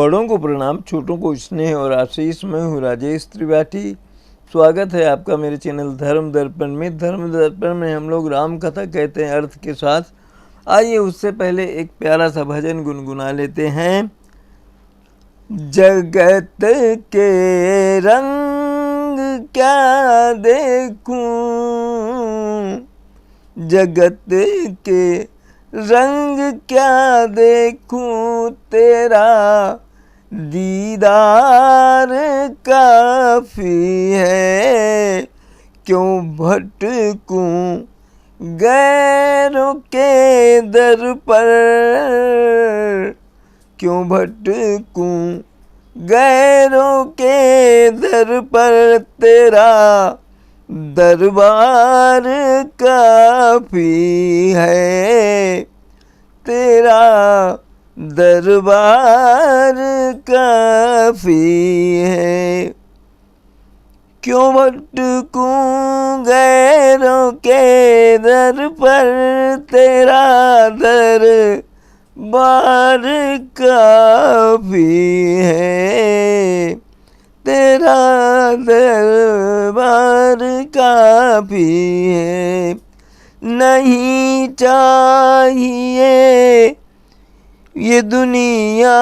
बड़ों को प्रणाम, छोटों को स्नेह और आशीष। मैं हूँ राजेश त्रिपाठी। स्वागत है आपका मेरे चैनल धर्म दर्पण में। धर्म दर्पण में हम लोग राम कथा कहते हैं अर्थ के साथ। आइए उससे पहले एक प्यारा सा भजन गुनगुना लेते हैं। जगत के रंग क्या देखूं, जगत के रंग क्या देखूं, तेरा दीदार काफी है। क्यों भटकूं गैरों के दर पर, क्यों भटकूं गैरों के दर पर, तेरा दरबार काफी है, तेरा दरबार काफी है। क्यों भटकूं गैरों के दर पर, तेरा दरबार काफी है, तेरा दरबार काफी है। नहीं चाहिए ये दुनिया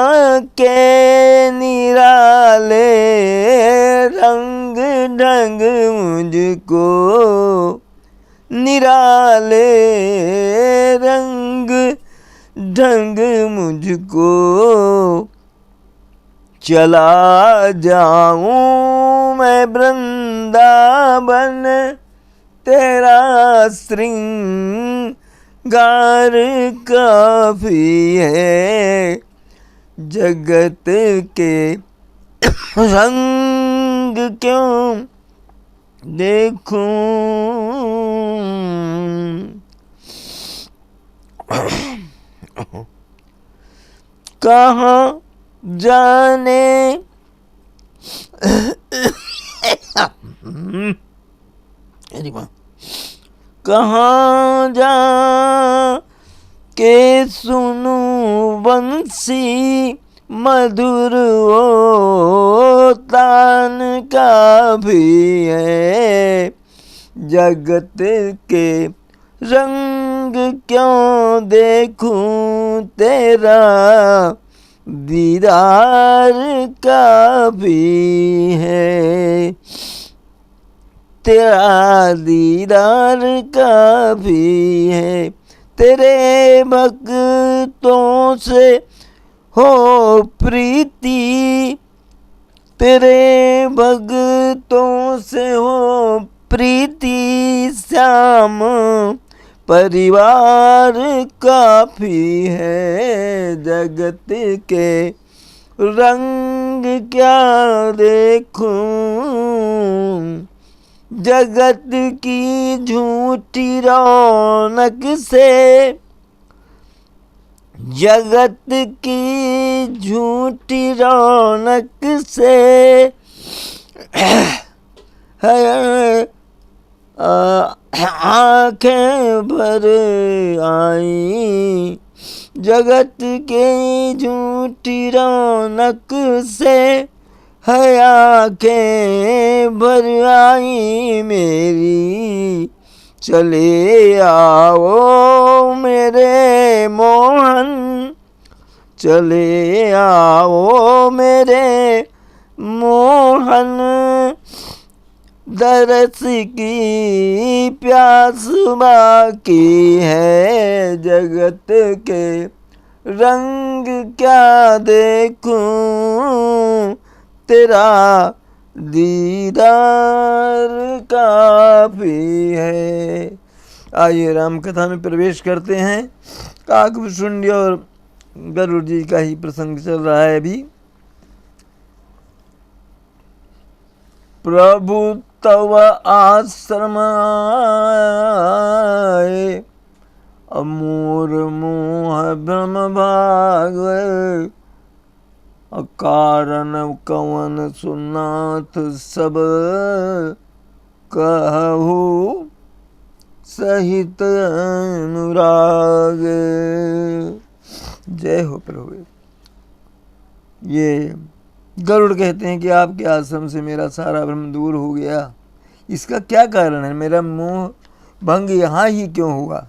के निराले रंग ढंग मुझको, निराले रंग ढंग मुझको। चला जाऊं मैं वृंदावन, तेरा श्रृंगार काफी है। जगत के रंग क्यों देखूं, कहाँ जाने कहाँ जा के सुनूं बंसी मधुर ओ तान का भी है। जगत के रंग क्यों देखूं, तेरा दीदार का भी है, तेरा दीदार का भी है। तेरे भक्तों से हो प्रीति, तेरे भक्तों से हो प्रीति, श्याम परिवार काफी है। जगत के रंग क्या देखूं, जगत की झूठी रौनक से, जगत की झूठी रौनक से आँखें भर आई। जगत के झूठी रौनक से है आँखें भर आई मेरी। चले आओ मेरे मोहन, चले आओ मेरे मोहन, दरस की प्यास बाकी है। जगत के रंग क्या देखूं, तेरा दीदार काफी है। आइए राम कथा में प्रवेश करते हैं। काकभुषुंडी और गरुड़ जी का ही प्रसंग चल रहा है अभी। प्रभु तव आश्रम आए, अमूर मोह भ्रम भाग, अकारण कवन सुनाथ सब कहु सहित अनुराग। जय हो प्रभु। ये गरुड़ कहते हैं कि आपके आश्रम से मेरा सारा भ्रम दूर हो गया, इसका क्या कारण है? मेरा मोह भंग यहाँ ही क्यों हुआ?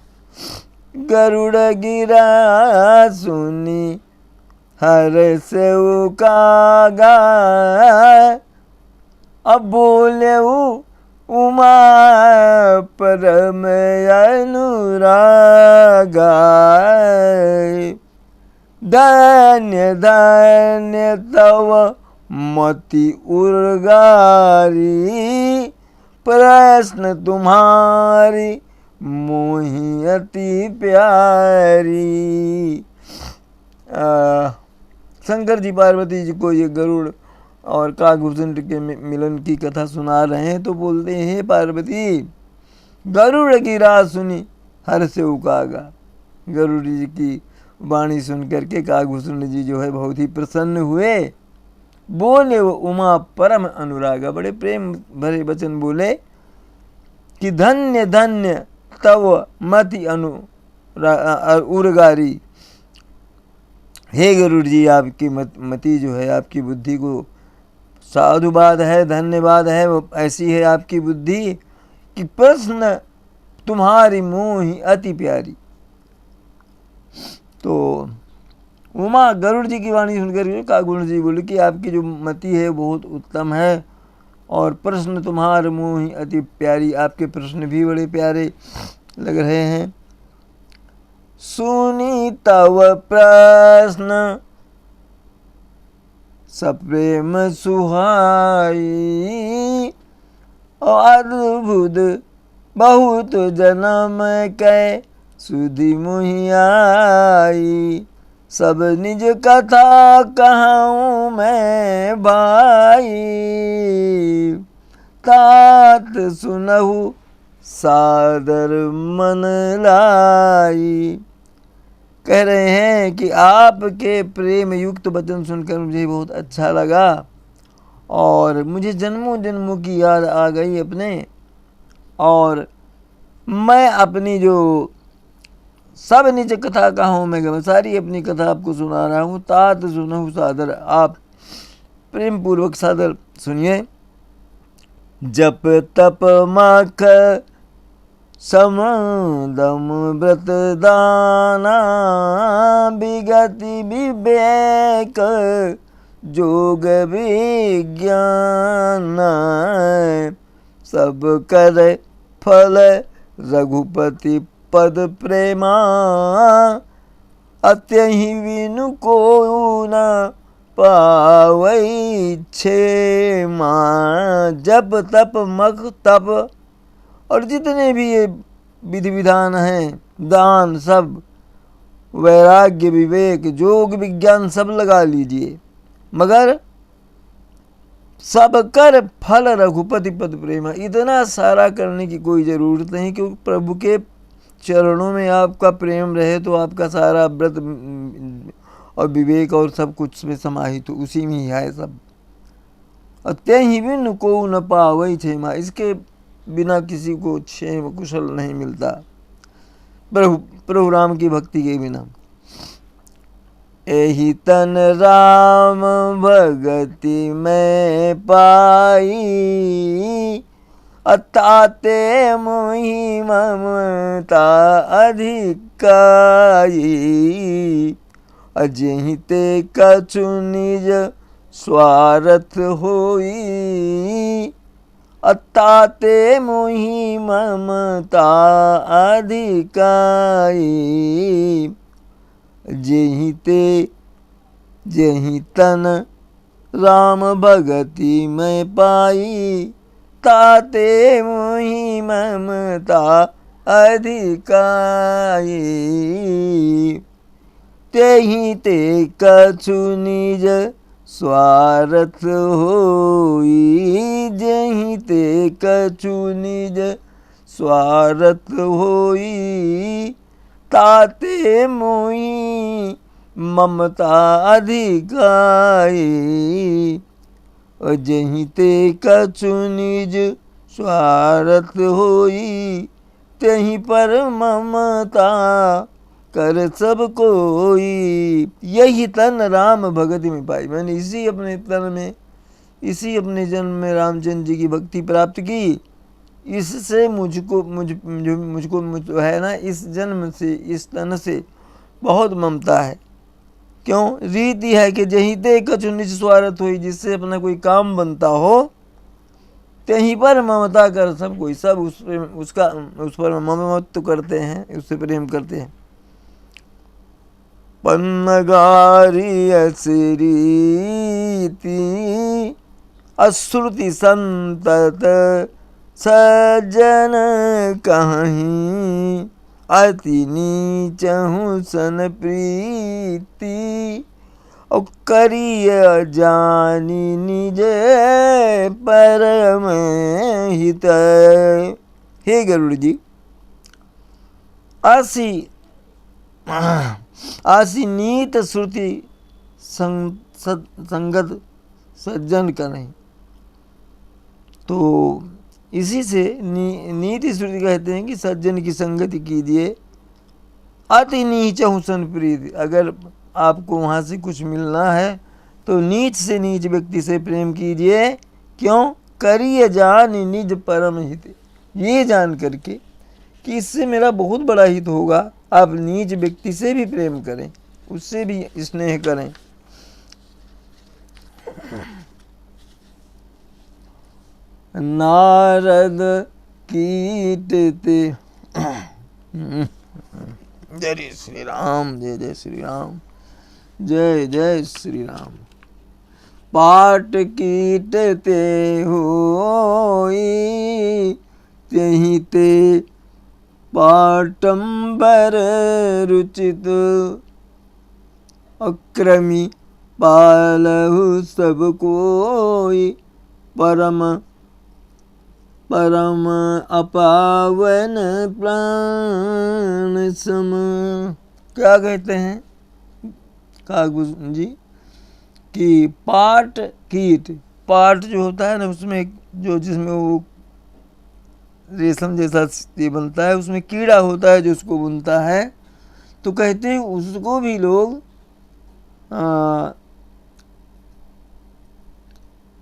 गरुड़ गिरा सुनी हर से कागा, अब बोले उमा परम अनुरागा। धन्य धन्य तव मति उर्गारी, प्रश्न तुम्हारी मोहि अति प्यारी। शंकर जी पार्वती जी को ये गरुड़ और काकभूषण के मिलन की कथा सुना रहे हैं, तो बोलते हैं, हे पार्वती, गरुड़ की राह सुनी हर से उकागा। गरुड़ जी की वाणी सुन करके काकभूषण जी जो है बहुत ही प्रसन्न हुए। बोले वो उमा परम अनुरागा, बड़े प्रेम भरे वचन बोले कि धन्य धन्य तव मति उर्गारी। हे गरुड़ जी, आपकी मति जो है, आपकी बुद्धि को साधुवाद है, धन्यवाद है, वो ऐसी है आपकी बुद्धि कि प्रश्न तुम्हारी मोहि अति प्यारी। तो उमा गरुड़ जी की वाणी सुनकर काकभूषण जी बोले कि आपकी जो मति है बहुत उत्तम है, और प्रश्न तुम्हार मोहि अति प्यारी, आपके प्रश्न भी बड़े प्यारे लग रहे हैं। सुनी तव प्रश्न सप्रेम सुहाई, अद्भुत बहुत जन्म कै सुधि मुहि आई। सब निज कथा कहूँ मैं भाई, तात सुनहु सादर मन लाई। कह रहे हैं कि आपके प्रेम युक्त वचन सुनकर मुझे बहुत अच्छा लगा, और मुझे जन्मों जन्मों की याद आ गई अपने, और मैं अपनी जो सब निज कथा कहूँ मैं सारी अपनी कथा आपको सुना रहा हूँ। तात सुनहु सादर, आप प्रेम पूर्वक सादर सुनिए। जप तप मख समदम व्रत दाना, विगति विवेक जोग विज्ञान। सब कर फल रघुपति पद प्रेमा, अत्यहि बिनु को न पावै क्षेमा। जप तप मख तप और जितने भी ये विधि विधान हैं, दान, सब वैराग्य विवेक जोग विज्ञान सब लगा लीजिए, मगर सब कर फल रघुपति पद प्रेमा। इतना सारा करने की कोई ज़रूरत नहीं, क्योंकि प्रभु के चरणों में आपका प्रेम रहे तो आपका सारा व्रत और विवेक और सब कुछ में समाहित तो उसी में ही है सब। अत्यहि बिन को न पावै क्षेमा, इसके बिना किसी को क्षेम कुशल नहीं मिलता, प्रभु राम की भक्ति के बिना। एहि तन राम भगति में पाई, अताते मोहि ममता अधिकाई। अजेहि ते कछु निज स्वार्थ होई, अताते मोहि ममता अधिकाई। जेहि तन राम भगति में पाई, ताते मोहि ममता अधिकाई। तेहि ते कछु निज स्वार्थ होई, जेहि ते कछु निज स्वार्थ होई। ताते मोहि ममता अधिकाई। जेहि ते कछु निज स्वार्थ होई, तेहि पर ममता कर सब कोई, यही तन राम भगति में पाई। मैंने इसी अपने तन में, इसी अपने जन्म में रामचंद्र जी की भक्ति प्राप्त की। इससे मुझको है ना, इस जन्म से, इस तन से बहुत ममता है। क्यों? रीति है कि जहीं ते कछु निज स्वार्थ हुई, जिससे अपना कोई काम बनता हो कहीं पर ममता कर सब कोई, सब उस पर ममत्व करते हैं, उससे प्रेम करते हैं। पन्नगारी असरीति अश्रुति संतत सज्जन कहीं, अति नीचहु सन प्रीति और करिय जानी निज परम हित। हे गरुड़ जी, आसी नीत श्रुति संगत सज्जन का नहीं। तो इसी से नीति श्रुति कहते हैं कि सज्जन की संगति कीजिए। अति नीच हुसन प्रीति, अगर आपको वहाँ से कुछ मिलना है तो नीच से नीच व्यक्ति से प्रेम कीजिए। क्यों? करिए जान निज परम हित, ये जान करके कि इससे मेरा बहुत बड़ा हित होगा। आप नीच व्यक्ति से भी प्रेम करें, उससे भी स्नेह करें। नारद कीटते जय श्री राम, जय जय श्री राम, जय जय श्री राम। पाट कीटते होई त्यहीं ते पाटंबर रुचित, अक्रमी पालहु सब कोई, परम परम अपावन प्राण सम। क्या कहते हैं कागुज जी कि पाट कीट, पाट जो होता है ना, उसमें जो जिसमें वो रेशम जैसा ये बनता है, उसमें कीड़ा होता है जो उसको बुनता है। तो कहते हैं उसको भी लोग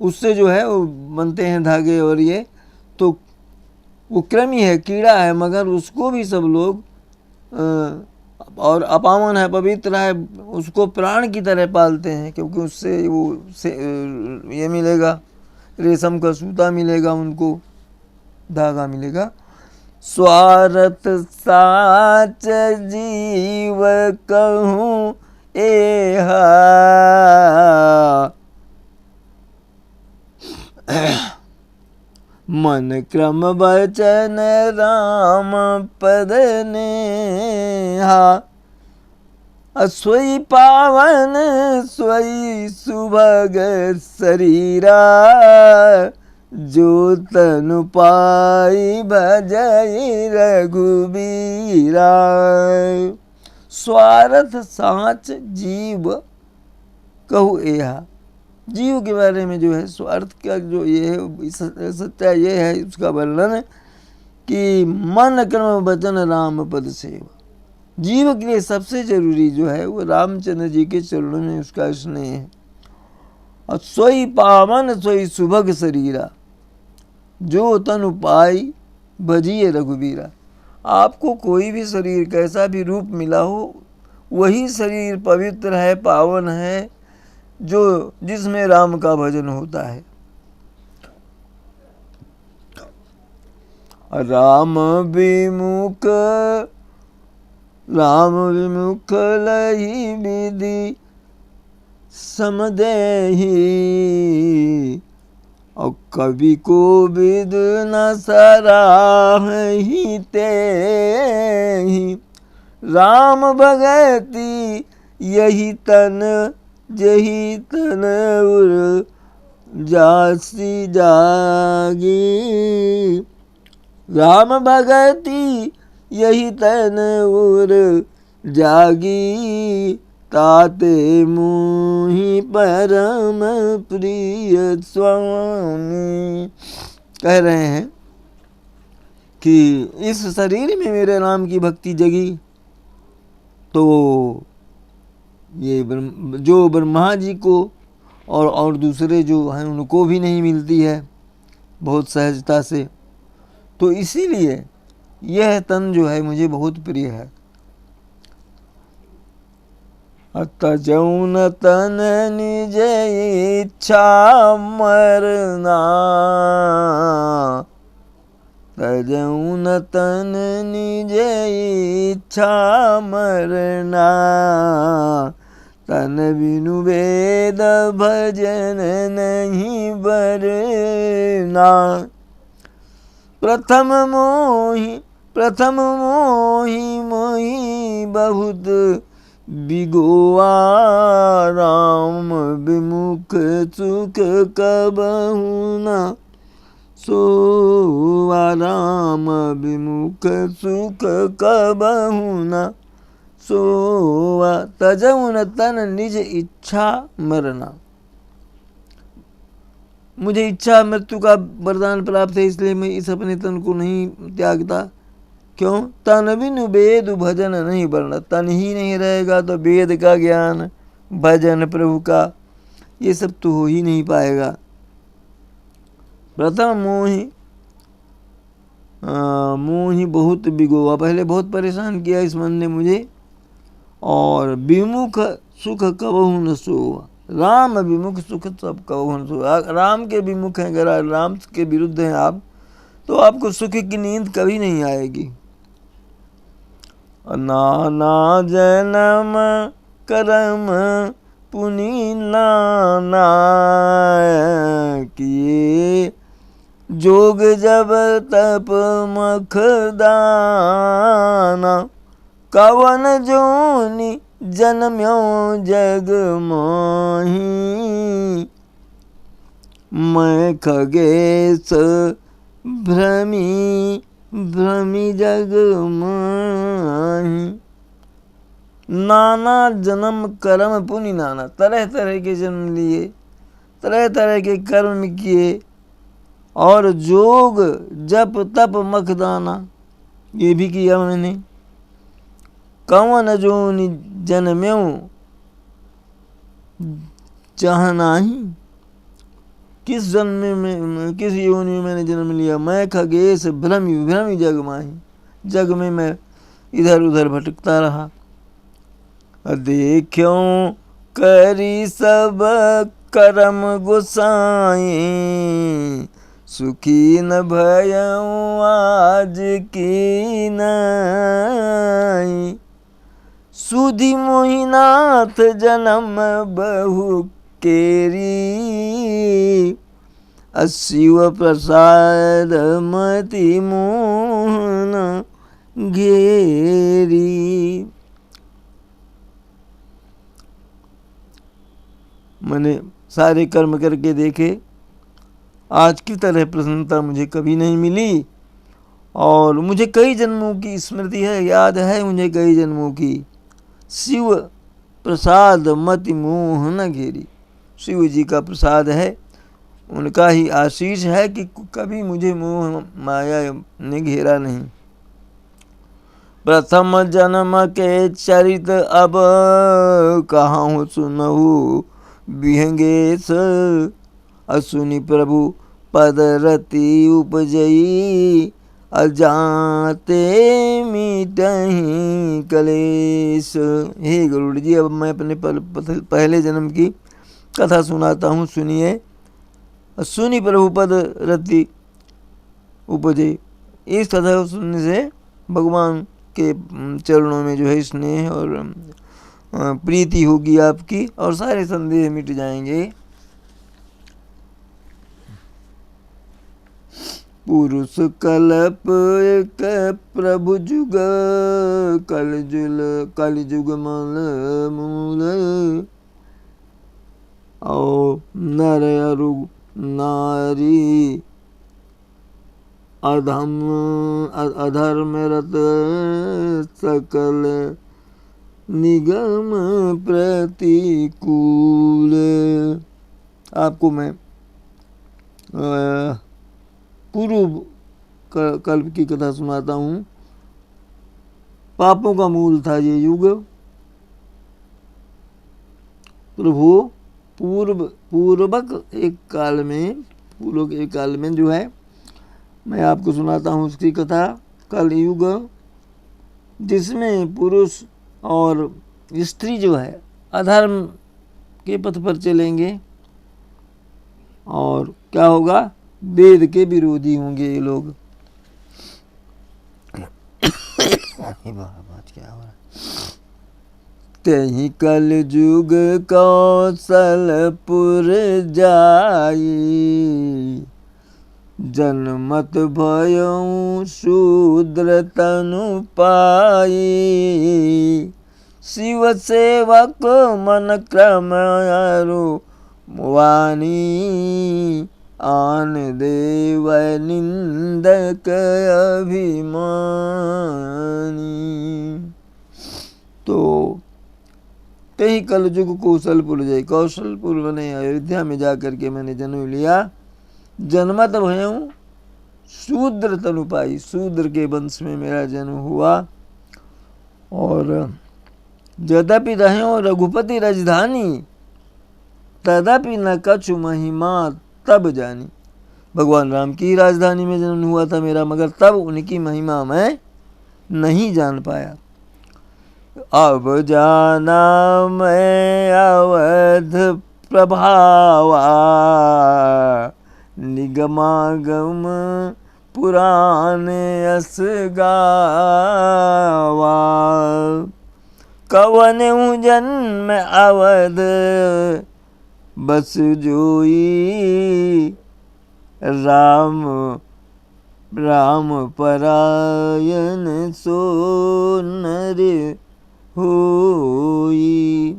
उससे जो है वो बनते हैं धागे, और ये तो वो कृमि है, कीड़ा है, मगर उसको भी सब लोग और अपावन है, पवित्र है, उसको प्राण की तरह पालते हैं, क्योंकि उससे वो ये मिलेगा, रेशम का सूता मिलेगा, उनको धागा मिलेगा। स्वार्थ साच जीव कहूँ एहा, मन क्रम वचन राम पद नेहा, सोई पावन सोई सुभग शरीरा, जो तनु पाई भजई रघुबीरा। स्वार्थ साच जीव कहु एहा, जीव के बारे में जो है स्वार्थ का जो ये है सत्य ये है उसका वर्णन कि मन कर्म वचन राम पद सेवा। जीव के लिए सबसे जरूरी जो है वो रामचंद्र जी के चरणों में उसका स्नेह है। और सोई पावन सोई सुभग शरीरा, जो तनु पाई भजिए रघुबीरा। आपको कोई भी शरीर कैसा भी रूप मिला हो, वही शरीर पवित्र है, पावन है, जो जिसमें राम का भजन होता है। राम विमुख लही विधि समदेही, और कवि को विद न सराहि तेहि, राम भगति यही तन जही तन उर जासी जागी, राम भगति यही तन उर जागी, ताते मुहि परम प्रिय स्वामी। कह रहे हैं कि इस शरीर में मेरे राम की भक्ति जगी, तो ये जो ब्रह्मा जी को और दूसरे जो हैं उनको भी नहीं मिलती है बहुत सहजता से। तो इसीलिए यह तन जो है मुझे बहुत प्रिय है। तजौन तन निज इच्छा मरना, तजौन तन निज इच्छा मरना, तन बिनु वेद भजन नहीं बरना। प्रथम मोहि मोहि बहुत बिगोआ, राम विमुख सुख कबहु न सोआ, राम विमुख सुख कबहु न सोआ। तजौन तन निज इच्छा मरना, मुझे इच्छा मृत्यु का वरदान प्राप्त है, इसलिए मैं इस अपने तन को नहीं त्यागता। क्यों? तन बिनु वेद भजन नहीं बरना, तन ही नहीं रहेगा तो वेद का ज्ञान, भजन प्रभु का, ये सब तो हो ही नहीं पाएगा। प्रथम मोहि बहुत बिगोआ, पहले बहुत परेशान किया इस मन ने मुझे। और विमुख सुख कबहु न सोआ, राम विमुख सुख सब कबहु न सोआ। राम के विमुख हैं, अगर राम के विरुद्ध हैं आप, तो आपको सुख की नींद कभी नहीं आएगी। नाना जन्म करम पुनि नाना, किए जोग जब तप मख दाना, कवन जोनि जन्म्यो जग माही, मैं खगेश भ्रमी भ्रमी जग माही। नाना जन्म कर्म पुनि नाना, तरह तरह के जन्म लिए, तरह तरह के कर्म किए, और जोग जप तप मखदाना, ये भी किया मैंने। कवन जोनि जन्म्यो जहाँ नाही, किस जन्म में किस योनि में मैंने जन्म लिया। मैं खगेश भ्रमी भ्रमी जग माही, जग में मैं इधर उधर भटकता रहा। देखो करी सब करम गोसाई, सुखी न भयऊँ आज की नाई। सुधि मोहिनाथ जन्म बहु केरी, शिव प्रसाद मति मोहन घेरी। मैंने सारे कर्म करके देखे, आज की तरह प्रसन्नता मुझे कभी नहीं मिली। और मुझे कई जन्मों की स्मृति है, याद है मुझे कई जन्मों की। शिव प्रसाद मति मोहन घेरी, शिव जी का प्रसाद है, उनका ही आशीष है कि कभी मुझे मोह माया ने घेरा नहीं। प्रथम जन्म के चरित अब कहाँ सुनहु विहंगेश, असुनि प्रभु पद रति उपजई, अजाते मिटहि कलेश। हे गरुड़ जी, अब मैं अपने पहले जन्म की कथा सुनाता हूँ, सुनिए। सुनि प्रभु पद रति उपजे, इस कथा को सुनने से भगवान के चरणों में जो है स्नेह और प्रीति होगी आपकी, और सारे संदेह मिट जाएंगे। पुरुष कल्प एक प्रभु जुग, कल जुग मल मूल, और नर अरु नारी अधर्म रत सकल निगम प्रतिकूल। आपको मैं पूर्व कल्प की कथा सुनाता हूँ। पापों का मूल था ये युग, प्रभु पूर्वक एक काल में जो है, मैं आपको सुनाता हूँ उसकी कथा। कलयुग जिसमें पुरुष और स्त्री जो है अधर्म के पथ पर चलेंगे, और क्या होगा, वेद के विरोधी होंगे ये लोग। क्या हो रहा है? तेहि कल युग कौशलपुर जाई, जनमत भयउ शूद्र तनु पाई, शिव सेवक मन क्रम अरु वाणी, आन देव निंदक अभिमानी। तो तेहि कलयुग कौशलपुर जाई, कौशलपुर बने अयोध्या में जाकर के मैंने जन्म लिया। जन्मत भयउ शूद्र तनु पाई, शूद्र के वंश में मेरा जन्म हुआ। और यद्यपि रहे रघुपति राजधानी, तदपि न कछु महिमा तब जानी। भगवान राम की राजधानी में जन्म हुआ था मेरा, मगर तब उनकी महिमा मैं नहीं जान पाया। अब जाना मैं अवध प्रभावा, निगमागम पुराण यस गावा, कवन जन्म अवध बस जोई, राम परायण सो नर होई।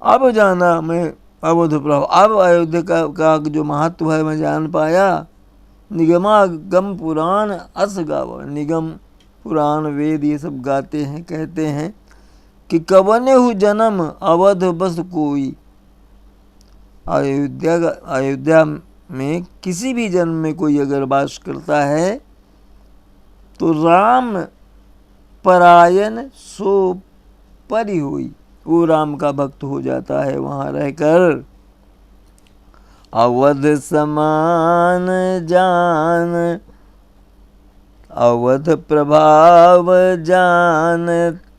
अब जाना मैं अवध प्रभाव, अब अयोध्या का जो महत्व है मैं जान पाया। निगमागम पुराण अस गावा, निगम पुराण वेद ये सब गाते हैं, कहते हैं कि कवने हु जन्म अवध बस कोई। अयोध्या में किसी भी जन्म में कोई अगर वास करता है तो राम परायण सो परि हुई, वो राम का भक्त हो जाता है वहाँ रहकर। अवध समान जान, अवध प्रभाव जान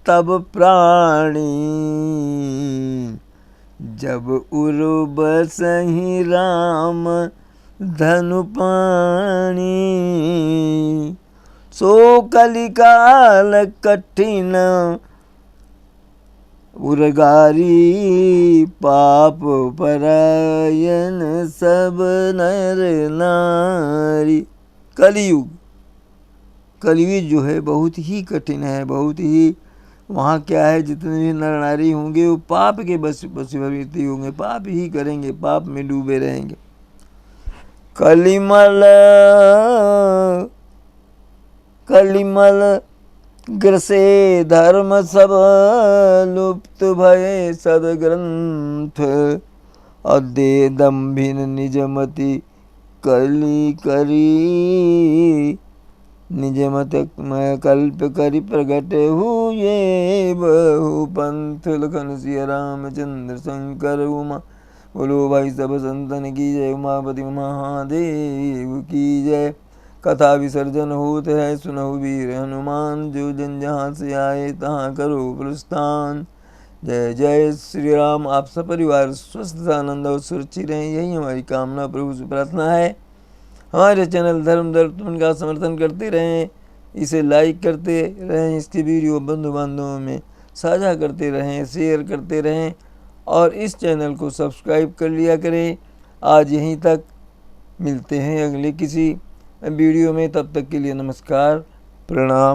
तब प्राणी, जब उरुब सही राम धनु पाणी, सो कलिकाल कठिन उरगारी, पाप परायण सब नर नारी। कलयुग जो है बहुत ही कठिन है, बहुत ही, वहाँ क्या है, जितने भी नर नारी होंगे वो पाप के वशीभूत होंगे, पाप ही करेंगे, पाप में डूबे रहेंगे। कलिमल ग्रसे धर्म सब, लुप्त भय सदग्रंथ, अदे दम्भिन निजमति कली करी, निजमत कल्प करी प्रगट हुए बहु पंथ, लखन सिया रामचंद्र शंकर उमा, बोलो भाई सब संतन की जय, उमापति महादेव की जय। कथा विसर्जन होत है सुनहु वीर हनुमान, जो जन जहाँ से आए तहाँ करो प्रस्थान। जय जय श्री राम। आप सब परिवार स्वस्थ आनंद और सुरक्षित रहें, यही हमारी कामना, प्रभु से प्रार्थना है। हमारे चैनल धर्म दर्पण का समर्थन करते रहें, इसे लाइक करते रहें, इसके वीडियो बंधु बांधवों में साझा करते रहें, शेयर करते रहें, और इस चैनल को सब्सक्राइब कर लिया करें। आज यहीं तक, मिलते हैं अगले किसी वीडियो में, तब तक के लिए नमस्कार, प्रणाम।